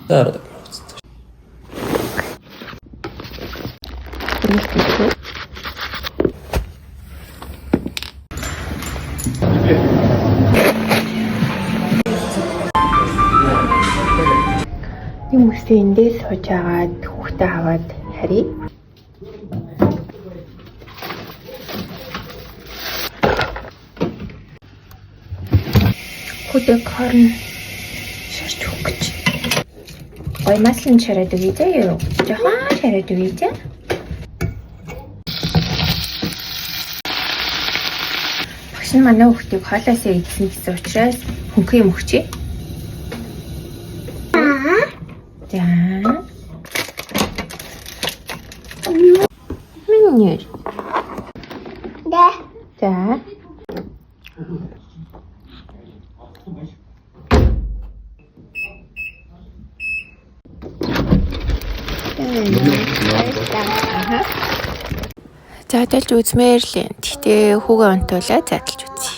За. Юм үсээ эндээс сууж агаад хүүхдээ аваад харъя. Хүүхдээ хорн шарч өгөх гэж. Гоймаас нь шараад өгье зэ юу? Жохон шараад өгье зэ. Багш нь манай хүүхдийг хоолоосоо идсэн гэсэн учраас хөнгөн юм өгчээ. За. Минь. Да. За. Задлж үзмээр л. Гэхдээ хүүгээ онтуулаад задлж үзье.